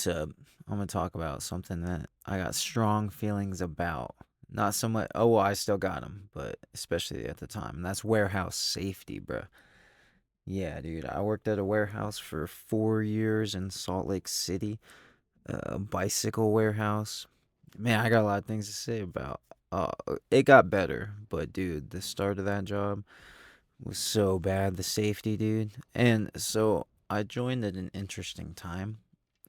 So I'm gonna talk about something that I got strong feelings about. Not so much. Oh, well, I still got them, but especially at the time, and that's warehouse safety, bro. Yeah, dude. I worked at a warehouse for 4 years in Salt Lake City, a bicycle warehouse. Man, I got a lot of things to say about. Uh, it got better, but dude, the start of that job was so bad. The safety, dude, and so I joined at an interesting time.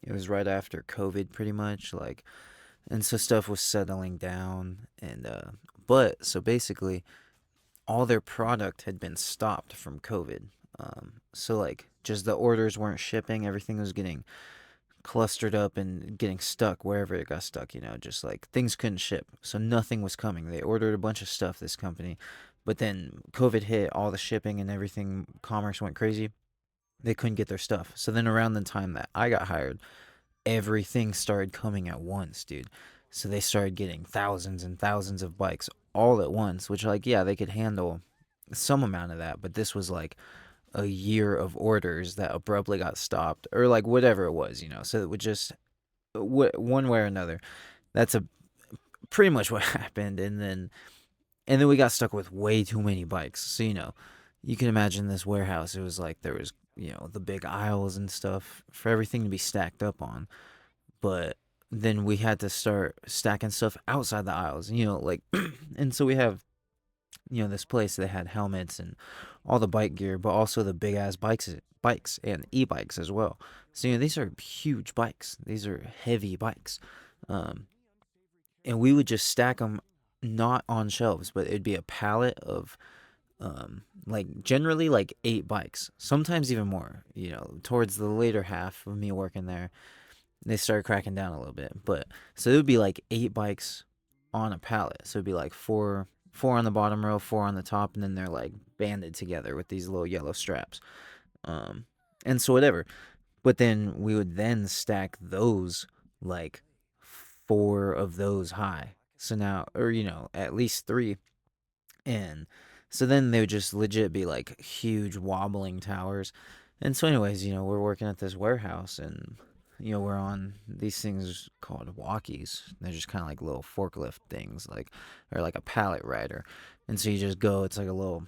It was right after COVID, pretty much, like, and so stuff was settling down, and but so basically, all their product had been stopped from COVID. So like, just the orders weren't shipping. Everything was getting clustered up and getting stuck wherever it got stuck. Just like things couldn't ship, so nothing was coming. They ordered a bunch of stuff. This company, but then COVID hit. All the shipping and everything, commerce went crazy. They couldn't get their stuff. So then around the time that I got hired, everything started coming at once, dude. So they started getting thousands and thousands of bikes all at once, which, like, yeah, they could handle some amount of that, but this was like a year of orders that abruptly got stopped, or like whatever it was, So it would just, one way or another, that's a pretty much what happened. And then we got stuck with way too many bikes. So you can imagine this warehouse. It was like there was the big aisles and stuff for everything to be stacked up on, but then we had to start stacking stuff outside the aisles, like, and so we have, this place that had helmets and all the bike gear, but also the big ass bikes and e-bikes as well. So, these are huge bikes. These are heavy bikes. Um, and we would just stack them not on shelves, but it'd be a pallet of, like, generally like 8 bikes, sometimes even more, towards the later half of me working there they started cracking down a little bit. But so it would be like 8 bikes on a pallet. So it'd be like four on the bottom row, four on the top, and then they're like banded together with these little yellow straps. Um, and so whatever. But then we would then stack those, like, four of those high. So now, or at least three. And so then they would just legit be like huge wobbling towers. And so, anyways, we're working at this warehouse, and we're on these things called walkies. They're just kind of like little forklift things, like, or like a pallet rider. And so you just go. It's like a little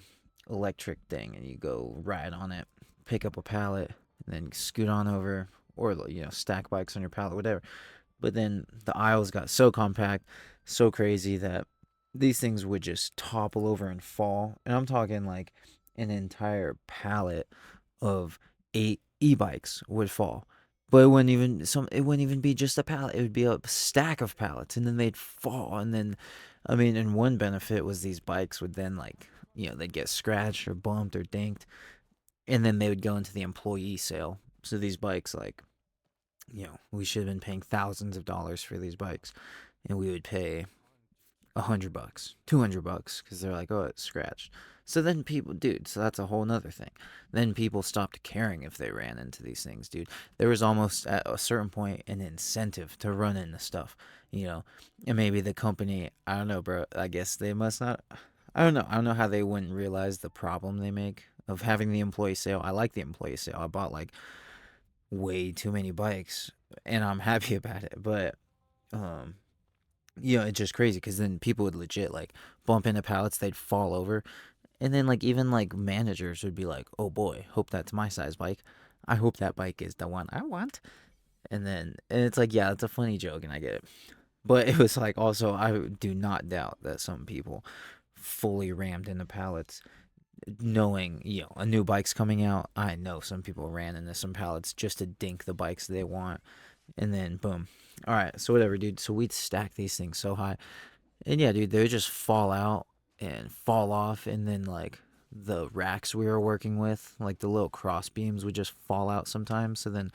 electric thing, and you go ride on it, pick up a pallet, and then scoot on over, or stack bikes on your pallet, whatever. But then the aisles got so compact, so crazy that these things would just topple over and fall. And I'm talking like an entire pallet of 8 e-bikes would fall. But it wouldn't even be just a pallet. It would be a stack of pallets, and then they'd fall. And then, I mean, and one benefit was these bikes would then, like, they'd get scratched or bumped or dinked, and then they would go into the employee sale. So these bikes, like, we should have been paying thousands of dollars for these bikes, and we would pay $100, $200, because they're like, oh, it's scratched. So then people, dude, so that's a whole nother thing. Then people stopped caring if they ran into these things, dude. There was almost at a certain point an incentive to run into stuff, and maybe the company, I don't know, bro. I guess they must not. I don't know. I don't know how they wouldn't realize the problem they make of having the employee sale. I like the employee sale. I bought like way too many bikes, and I'm happy about it. But um, it's just crazy because then people would legit like bump into pallets, they'd fall over, and then like even like managers would be like, "Oh boy, hope that's my size bike. I hope that bike is the one I want." And it's like, yeah, it's a funny joke, and I get it, but it was like also I do not doubt that some people fully rammed into pallets knowing a new bike's coming out. I know some people ran into some pallets just to dink the bikes they want, and then boom. All right, so whatever, dude. So we'd stack these things so high, and yeah, dude, they would just fall out and fall off, and then like the racks we were working with, like the little cross beams, would just fall out sometimes. So then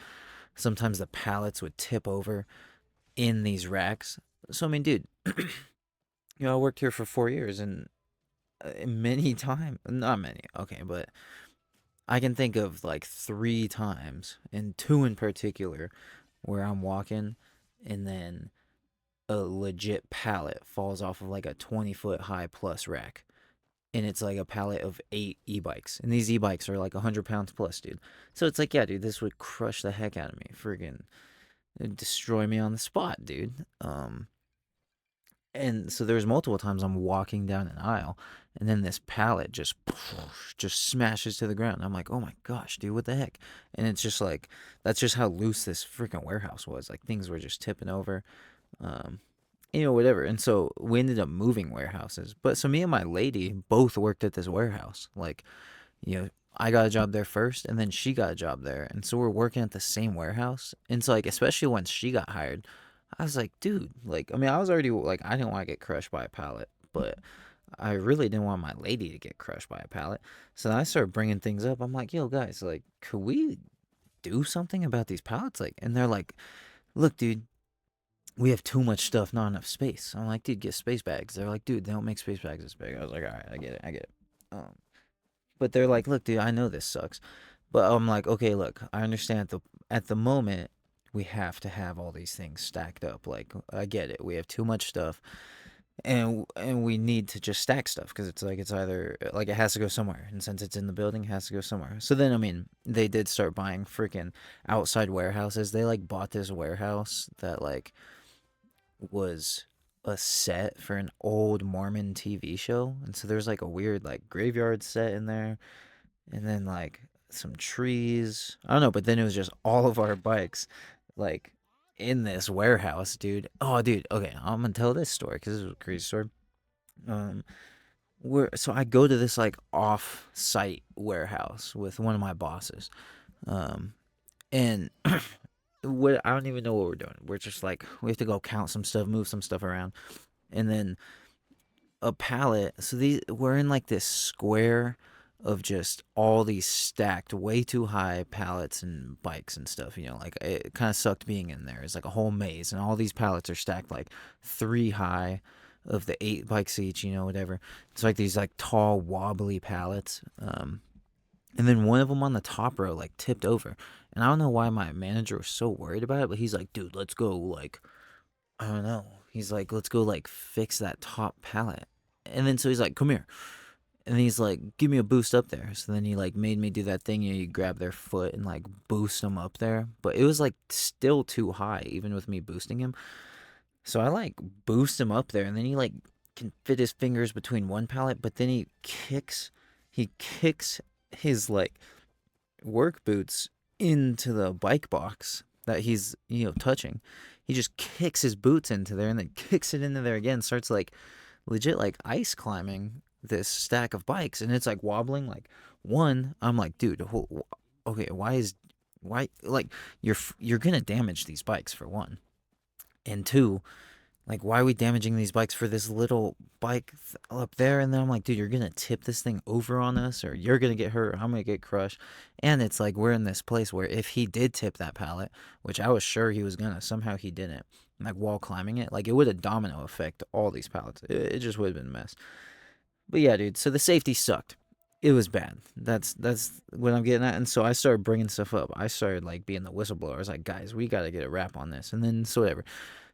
sometimes the pallets would tip over in these racks. So I mean, dude, I worked here for 4 years, and many times, not many, okay, but I can think of like 3 times, and two in particular, where I'm walking, and then a legit pallet falls off of like a 20-foot high plus rack. And it's like a pallet of 8 e-bikes. And these e-bikes are like 100 pounds plus, dude. So it's like, yeah, dude, this would crush the heck out of me. Friggin'. It'd destroy me on the spot, dude. And so there's multiple times I'm walking down an aisle, and then this pallet just smashes to the ground. I'm like, oh my gosh, dude, what the heck? And it's just like that's just how loose this freaking warehouse was. Like things were just tipping over, um, whatever. And so we ended up moving warehouses. But so me and my lady both worked at this warehouse. Like, I got a job there first, and then she got a job there, and so we're working at the same warehouse. And so like, especially once she got hired, I was like, dude, like, I mean, I was already like, I didn't want to get crushed by a pallet, but I really didn't want my lady to get crushed by a pallet. So then I started bringing things up. I'm like, yo, guys, like, could we do something about these pallets? Like, and they're like, look, dude, we have too much stuff, not enough space. I'm like, dude, get space bags. They're like, dude, they don't make space bags this big. I was like, all right, I get it. But they're like, look, dude, I know this sucks, but I'm like, okay, look, I understand at the moment we have to have all these things stacked up. Like, I get it. We have too much stuff, and we need to just stack stuff because it's like it's either like it has to go somewhere, and since it's in the building, it has to go somewhere. So then, I mean, they did start buying freaking outside warehouses. They like bought this warehouse that like was a set for an old Mormon TV show, and so there's like a weird like graveyard set in there, and then like some trees. I don't know, but then it was just all of our bikes, like in this warehouse, dude. Oh, dude. Okay, I'm gonna tell this story because this is a crazy story. Um, so I go to this like off-site warehouse with one of my bosses, um, and what I don't even know what we're doing. We're just like we have to go count some stuff, move some stuff around, and then a pallet. So these we're in like this square of just all these stacked way too high pallets and bikes and stuff. Like it kind of sucked being in there. It's like a whole maze, and all these pallets are stacked like three high of the eight bikes each. Whatever. It's like these like tall wobbly pallets. And then one of them on the top row like tipped over, and I don't know why my manager was so worried about it, but he's like, dude, let's go like I don't know. He's like, let's go like fix that top pallet. And then so he's like, come here. And he's like, give me a boost up there. So then he like made me do that thing, you grab their foot and like boost them up there. But it was like still too high, even with me boosting him. So I like boost him up there, and then he like can fit his fingers between one pallet, but then he kicks his like work boots into the bike box that he's touching. He just kicks his boots into there and then kicks it into there again. Starts like legit like ice climbing this stack of bikes, and it's like wobbling. Like one, I'm like, dude, okay, why like you're gonna damage these bikes for one, and two, like, why are we damaging these bikes for this little bike up there? And then I'm like, dude, you're gonna tip this thing over on us, or you're gonna get hurt, or I'm gonna get crushed. And it's like we're in this place where if he did tip that pallet, which I was sure he was gonna, somehow he didn't. Like while climbing it, like it would have domino effect all these pallets. It just would have been a mess. But yeah, dude. So the safety sucked. It was bad. That's what I'm getting at. And so I started bringing stuff up. I started like being the whistleblower. I was like, guys, we gotta get a wrap on this. And then so whatever,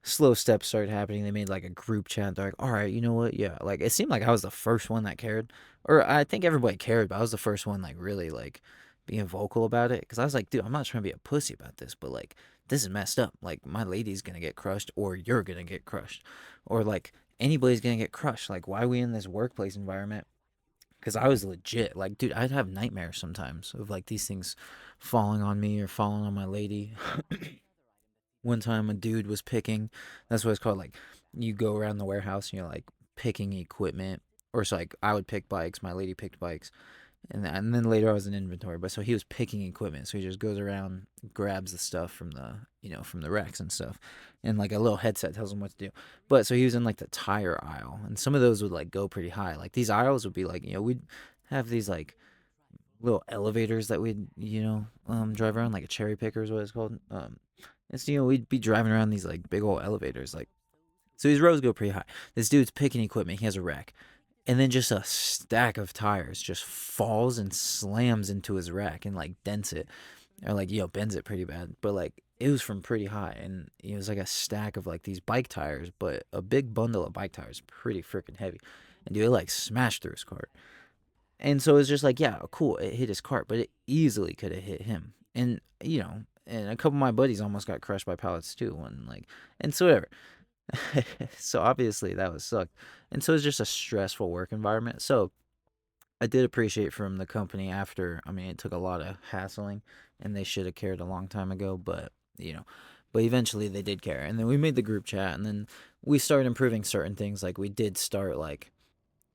slow steps started happening. They made like a group chat. They're like, all right, you know what? Yeah. Like it seemed like I was the first one that cared, or I think everybody cared, but I was the first one like really like being vocal about it because I was like, dude, I'm not trying to be a pussy about this, but like this is messed up. Like my lady's gonna get crushed, or you're gonna get crushed, or like anybody's gonna get crushed. Like why are we in this workplace environment? Because I was legit like, dude, I'd have nightmares sometimes of like these things falling on me or falling on my lady. One time a dude was picking, that's what it's called, like you go around the warehouse and you're like picking equipment, or it's like I would pick bikes, my lady picked bikes, and then later I was in inventory. But so he was picking equipment, so he just goes around, grabs the stuff from the from the racks and stuff, and like a little headset tells him what to do. But so he was in like the tire aisle, and some of those would like go pretty high. Like these aisles would be like, we'd have these like little elevators that we'd drive around, like a cherry picker is what it's called. It's we'd be driving around these like big old elevators, like, so these rows go pretty high. This dude's picking equipment, he has a rack, and then just a stack of tires just falls and slams into his rack and like dents it, or like bends it pretty bad. But like it was from pretty high, and it was like a stack of like these bike tires, but a big bundle of bike tires, pretty freaking heavy, and dude, it like smashed through his cart. And so it's just like, yeah, cool, it hit his cart, but it easily could have hit him. And and a couple of my buddies almost got crushed by pallets too. And like, and so whatever. So obviously that was sucked, and so it's just a stressful work environment. So I did appreciate from the company after. I mean, it took a lot of hassling, and they should have cared a long time ago. But you know, but eventually they did care, and then we made the group chat, and then we started improving certain things. Like we did start like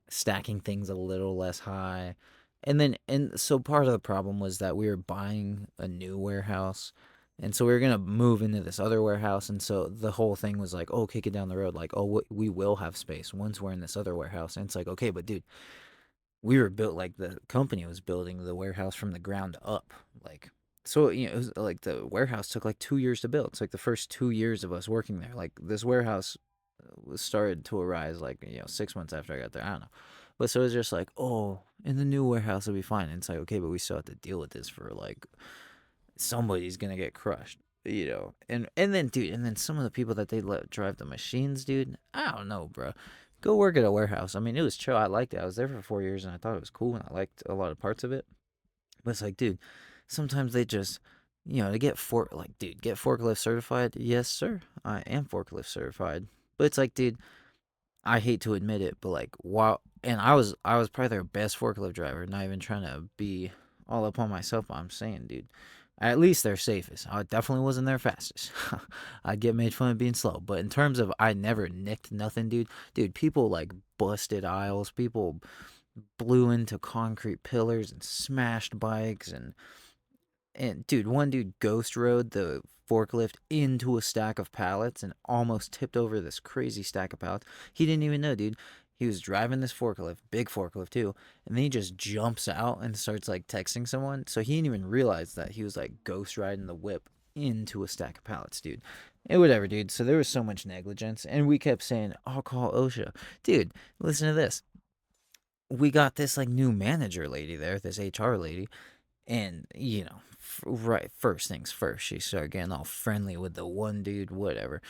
stacking things a little less high. And so part of the problem was that we were buying a new warehouse. And so we were going to move into this other warehouse. And so the whole thing was like, oh, kick it down the road. Like, oh, we will have space once we're in this other warehouse. And it's like, okay, but dude, we were built like the company was building the warehouse from the ground up. Like, so, it was like the warehouse took like 2 years to build. It's like the first 2 years of us working there. Like, this warehouse was started to arise like 6 months after I got there. I don't know, but so it's just like, oh, in the new warehouse it'll be fine. And it's like, okay, but we still have to deal with this for like somebody's gonna get crushed, and then dude, and then some of the people that they let drive the machines, dude. I don't know, bro. Go work at a warehouse. I mean, it was chill. I liked it. I was there for 4 years and I thought it was cool and I liked a lot of parts of it. But it's like, dude, sometimes they just, to get forklift certified. Yes, sir, I am forklift certified. But it's like, dude, I hate to admit it, but like, wow. And I was probably their best forklift driver. Not even trying to be all up on myself, but I'm saying, dude, at least they're safest. I definitely wasn't their fastest. I'd get made fun of being slow, but in terms of I never nicked nothing, dude. Dude, people like busted aisles. People blew into concrete pillars and smashed bikes, and dude, one dude ghost rode the forklift into a stack of pallets and almost tipped over this crazy stack of pallets. He didn't even know, dude. He was driving this forklift, big forklift too, and then he just jumps out and starts like texting someone. So he didn't even realize that he was like ghost riding the whip into a stack of pallets, dude. And whatever, dude. So there was so much negligence, and we kept saying, "I'll call OSHA." Dude, listen to this. We got this like new manager lady there, this HR lady, and, right, first things first, she started getting all friendly with the one dude, whatever.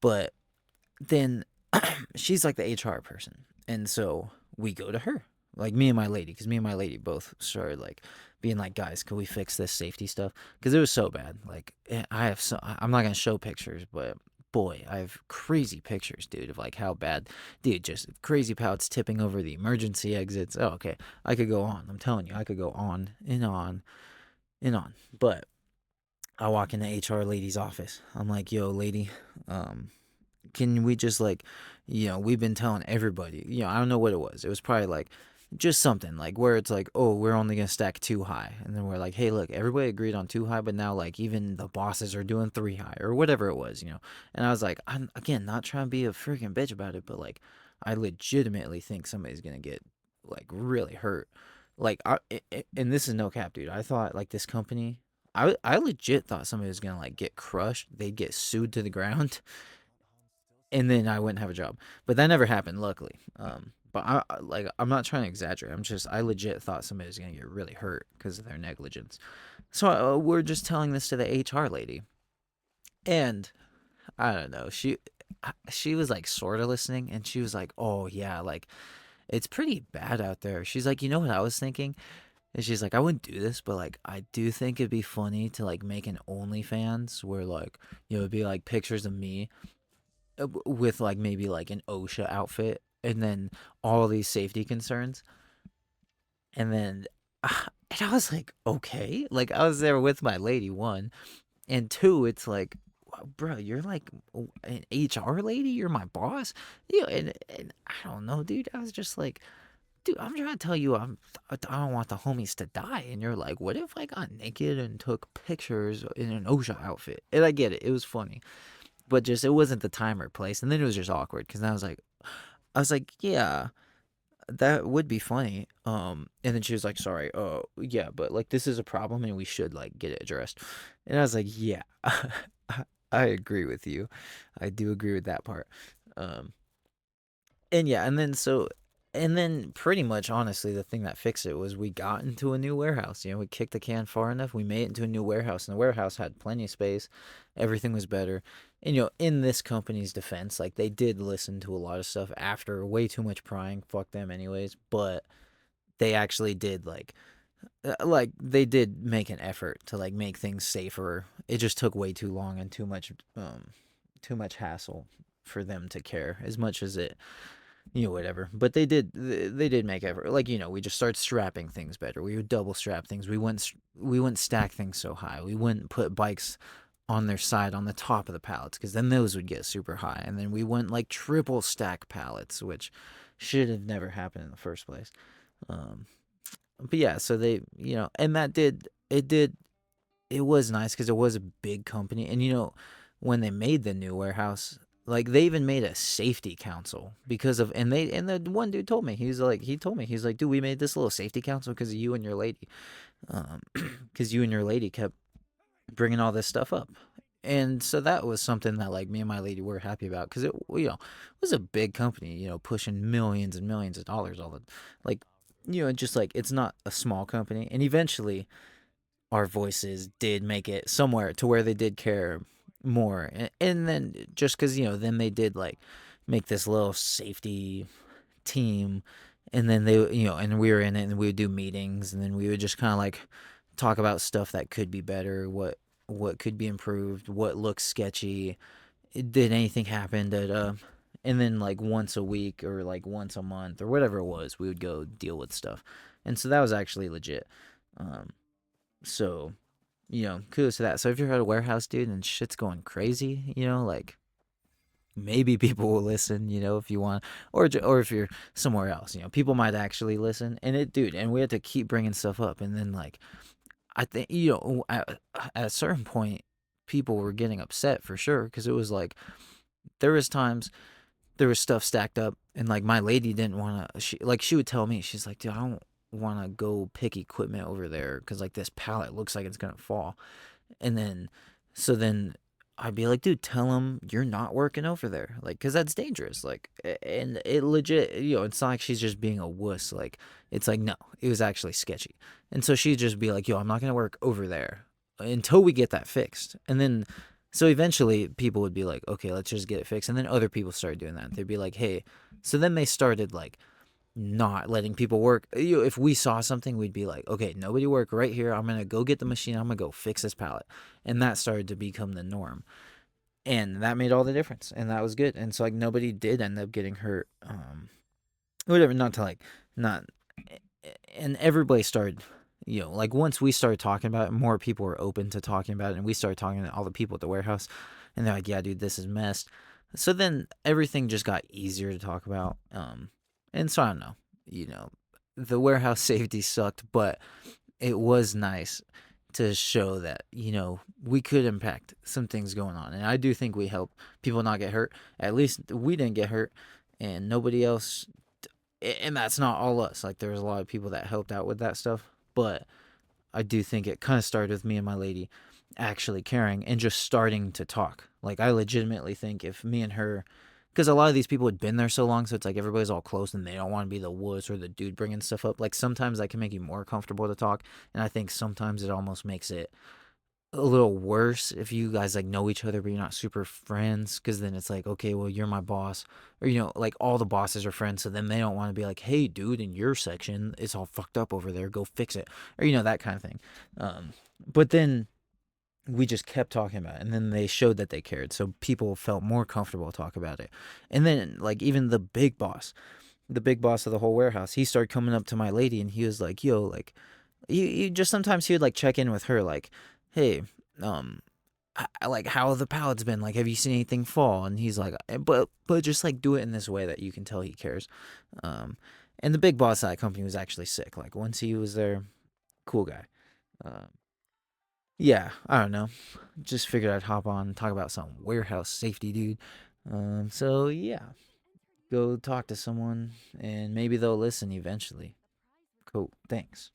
But then she's like the HR person. And so we go to her, like me and my lady, because me and my lady both started like being like, guys, can we fix this safety stuff? Because it was so bad. Like, I'm not going to show pictures, but boy, I have crazy pictures, dude, of like how bad, dude, just crazy pallets tipping over the emergency exits. Oh, okay. I could go on. I'm telling you, I could go on and on and on. But I walk in the HR lady's office. I'm like, yo, lady, um, can we just like, we've been telling everybody, I don't know what it was. It was probably like just something like where it's like, oh, we're only gonna stack too high, and then we're like, hey, look, everybody agreed on too high, but now like even the bosses are doing 3 high or whatever it was. And I was like, I'm again not trying to be a freaking bitch about it, but like, I legitimately think somebody's gonna get like really hurt. Like, and this is no cap, dude. I thought like this company. I legit thought somebody was gonna like get crushed. They'd get sued to the ground, and then I wouldn't have a job. But that never happened, luckily. But I'm not trying to exaggerate. I legit thought somebody was gonna get really hurt because of their negligence. So we're just telling this to the HR lady, and I don't know. She was like sort of listening, and she was like, "Oh yeah, like it's pretty bad out there." She's like, "You know what I was thinking?" And she's like, "I wouldn't do this, but like I do think it'd be funny to like make an OnlyFans where like it'd be like pictures of me with like maybe like an OSHA outfit and then all these safety concerns." And then and I was like, okay. Like I was there with my lady, one. And two, it's like, bro, you're like an HR lady? You're my boss? And I don't know, dude. I was just like, dude, I'm trying to tell you I don't want the homies to die. And you're like, what if I got naked and took pictures in an OSHA outfit? And I get it. It was funny. But just it wasn't the time or place. And then it was just awkward because I was like, yeah, that would be funny. And then she was like, sorry, oh yeah, but like this is a problem and we should like get it addressed. And I was like, yeah, I agree with you. I do agree with that part. Um, and yeah, and then pretty much honestly, the thing that fixed it was we got into a new warehouse. We kicked the can far enough. We made it into a new warehouse, and the warehouse had plenty of space. Everything was better. And in this company's defense, like they did listen to a lot of stuff after way too much prying. Fuck them, anyways. But they actually did like Like they did make an effort to like make things safer. It just took way too long and too much hassle for them to care as much as it, whatever. But they did make effort. Like, we just started strapping things better. We would double strap things. We wouldn't stack things so high. We wouldn't put bikes on their side on the top of the pallets because then those would get super high. And then we wouldn't like triple stack pallets, which should have never happened in the first place. Um, but yeah, so they, and it was nice because it was a big company. And, when they made the new warehouse, like they even made a safety council because of, and the one dude told me, he's like, dude, we made this little safety council because of you and your lady. Because you and your lady kept bringing all this stuff up. And so that was something that like me and my lady were happy about because it was a big company, pushing millions and millions of dollars all the, like, just like it's not a small company. And eventually our voices did make it somewhere to where they did care more. And then just because, then they did like make this little safety team. And then they, and we were in it and we would do meetings and then we would just kind of like talk about stuff that could be better, what could be improved, what looks sketchy, did anything happen that and then like once a week or like once a month or whatever it was, we would go deal with stuff. And so that was actually legit. Um so, kudos to that. So if you're at a warehouse, dude, and shit's going crazy, like maybe people will listen, if you want, or if you're somewhere else, people might actually listen. And dude, and we had to keep bringing stuff up. And then like, I think, at a certain point, people were getting upset for sure because it was like there was times there was stuff stacked up, and like my lady didn't want to. She would tell me, she's like, dude, I don't want to go pick equipment over there because like this pallet looks like it's gonna fall. And then, so then I'd be like, dude, tell him you're not working over there. Like, cause that's dangerous. Like, and it legit, it's not like she's just being a wuss. Like, it's like, no, it was actually sketchy. And so she'd just be like, yo, I'm not going to work over there until we get that fixed. And then, so eventually people would be like, okay, let's just get it fixed. And then other people started doing that. They'd be like, hey, so then they started like, not letting people work. If we saw something, we'd be like, okay, nobody work right here. I'm going to go get the machine. I'm going to go fix this pallet. And that started to become the norm. And that made all the difference. And that was good. And so, like, nobody did end up getting hurt. Whatever, not to like, not. And everybody started, like, once we started talking about it, more people were open to talking about it. And we started talking to all the people at the warehouse. And they're like, yeah, dude, this is messed. So then everything just got easier to talk about. And so I don't know, the warehouse safety sucked, but it was nice to show that, we could impact some things going on. And I do think we help people not get hurt. At least we didn't get hurt and nobody else. And that's not all us. Like there was a lot of people that helped out with that stuff. But I do think it kind of started with me and my lady actually caring and just starting to talk. Like I legitimately think if me and her, because a lot of these people had been there so long, so it's like everybody's all close and they don't want to be the wuss or the dude bringing stuff up. Like sometimes that can make you more comfortable to talk, and I think sometimes it almost makes it a little worse if you guys like know each other but you're not super friends, because then it's like, okay, well, you're my boss, or like all the bosses are friends, so then they don't want to be like, hey dude, in your section it's all fucked up over there, go fix it, or that kind of thing. But then we just kept talking about it, and then they showed that they cared, so people felt more comfortable to talk about it. And then like even the big boss of the whole warehouse, he started coming up to my lady and he was like, yo, like you just sometimes he would like check in with her like, hey, um like how have the pallets been, like have you seen anything fall? And he's like, but just like do it in this way that you can tell he cares. And the big boss of that company was actually sick, like once he was there, cool guy. uh, yeah, I don't know, just figured I'd hop on and talk about some warehouse safety, dude. So yeah, go talk to someone and maybe they'll listen eventually. Cool, thanks.